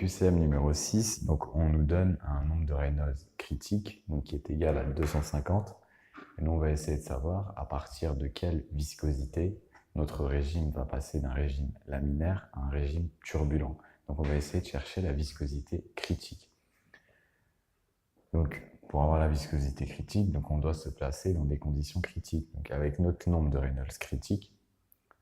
QCM numéro 6, donc on nous donne un nombre de Reynolds critique, donc qui est égal à 250. Et nous, on va essayer de savoir à partir de quelle viscosité notre régime va passer d'un régime laminaire à un régime turbulent. Donc on va essayer de chercher la viscosité critique. Donc pour avoir la viscosité critique, donc on doit se placer dans des conditions critiques. Donc avec notre nombre de Reynolds critique,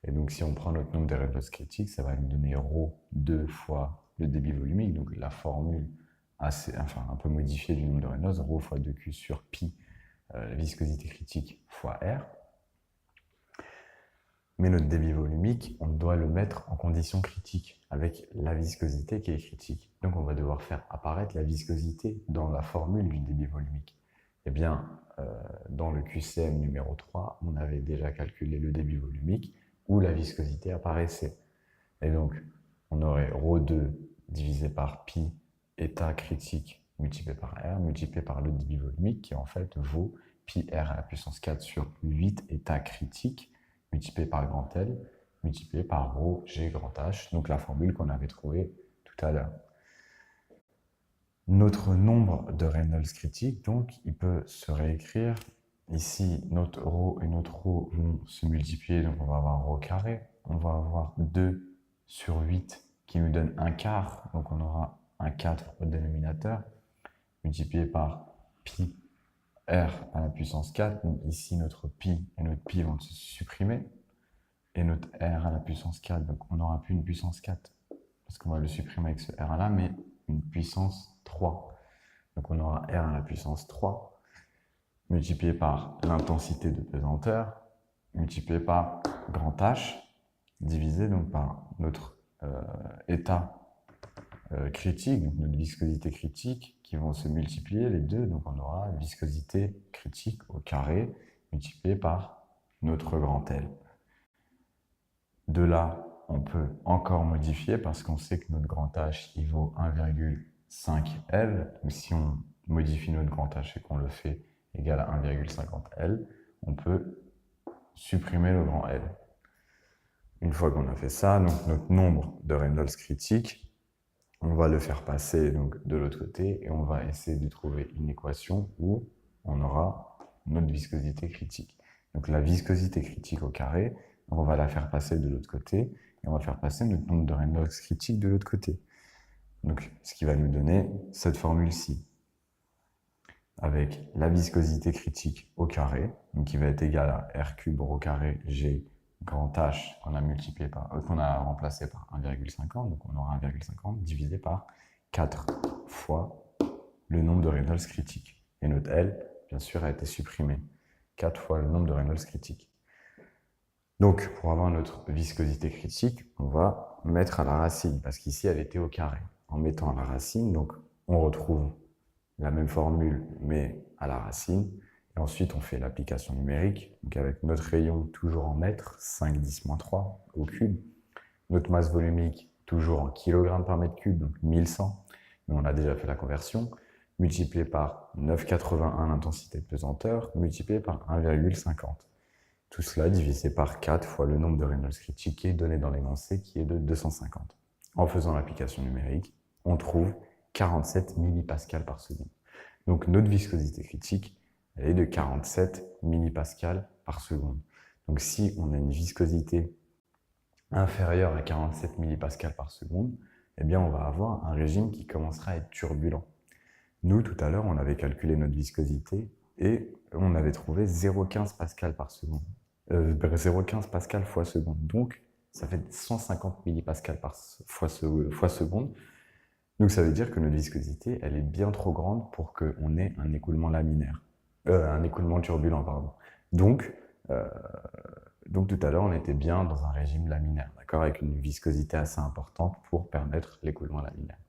et donc si on prend notre nombre de Reynolds critique, ça va nous donner ρ2 fois le débit volumique, donc la formule un peu modifiée du nombre de Reynolds, ρ fois 2Q sur pi, la viscosité critique fois R. Mais notre débit volumique, on doit le mettre en condition critique, avec la viscosité qui est critique. Donc on va devoir faire apparaître la viscosité dans la formule du débit volumique. Eh bien, dans le QCM numéro 3, on avait déjà calculé le débit volumique, où la viscosité apparaissait. Et donc, on aurait ρ2 divisé par pi état critique multiplié par R, multiplié par le débit volumique, qui en fait vaut pi R à la puissance 4 sur 8 état critique, multiplié par grand L, multiplié par ρ G grand H, donc la formule qu'on avait trouvée tout à l'heure. Notre nombre de Reynolds critique, donc, il peut se réécrire. Ici, notre ρ et notre ρ vont se multiplier, donc on va avoir ρ carré. On va avoir 2 sur 8 qui nous donne un quart, donc on aura un 4 au dénominateur, multiplié par pi r à la puissance 4. Donc ici, notre pi et notre pi vont se supprimer. Et notre r à la puissance 4, donc on n'aura plus une puissance 4, parce qu'on va le supprimer avec ce r là, mais une puissance 3. Donc on aura r à la puissance 3, multiplié par l'intensité de pesanteur, multiplié par grand H, divisé donc par notre état critique, donc notre viscosité critique, qui vont se multiplier les deux. Donc on aura viscosité critique au carré, multiplié par notre grand L. De là, on peut encore modifier parce qu'on sait que notre grand H, il vaut 1,5 L. Donc si on modifie notre grand H et qu'on le fait égal à 1,50 L, on peut supprimer le grand L. Une fois qu'on a fait ça, donc notre nombre de Reynolds critique, on va le faire passer donc, de l'autre côté et on va essayer de trouver une équation où on aura notre viscosité critique. Donc la viscosité critique au carré, on va la faire passer de l'autre côté et on va faire passer notre nombre de Reynolds critique de l'autre côté. Donc ce qui va nous donner cette formule-ci, avec la viscosité critique au carré, donc qui va être égale à R cube rho carré G grand H qu'on a remplacé par 1,50, donc on aura 1,50 divisé par 4 fois le nombre de Reynolds critique. Et notre L, bien sûr, a été supprimé. 4 fois le nombre de Reynolds critique. Donc, pour avoir notre viscosité critique, on va mettre à la racine, parce qu'ici, elle était au carré. En mettant à la racine, donc, on retrouve la même formule, mais à la racine. Et ensuite, on fait l'application numérique, donc avec notre rayon toujours en mètres, 5×10-3 au cube. Notre masse volumique, toujours en kilogrammes par mètre cube, donc 1100, mais on a déjà fait la conversion, multiplié par 9,81 l'intensité de pesanteur, multiplié par 1,50. Tout cela divisé par 4 fois le nombre de Reynolds critique qui est donné dans l'énoncé, qui est de 250. En faisant l'application numérique, on trouve 47 millipascals par seconde. Donc notre viscosité critique, elle est de 47 millipascals par seconde. Donc si on a une viscosité inférieure à 47 millipascals par seconde, eh bien on va avoir un régime qui commencera à être turbulent. Nous, tout à l'heure, on avait calculé notre viscosité et on avait trouvé 0,15 pascal par seconde. 0,15 pascal fois seconde. Donc, ça fait 150 millipascals fois seconde. Donc, ça veut dire que notre viscosité, elle est bien trop grande pour qu'on ait un écoulement laminaire. Un écoulement turbulent, pardon. Donc tout à l'heure, on était bien dans un régime laminaire, d'accord, avec une viscosité assez importante pour permettre l'écoulement laminaire.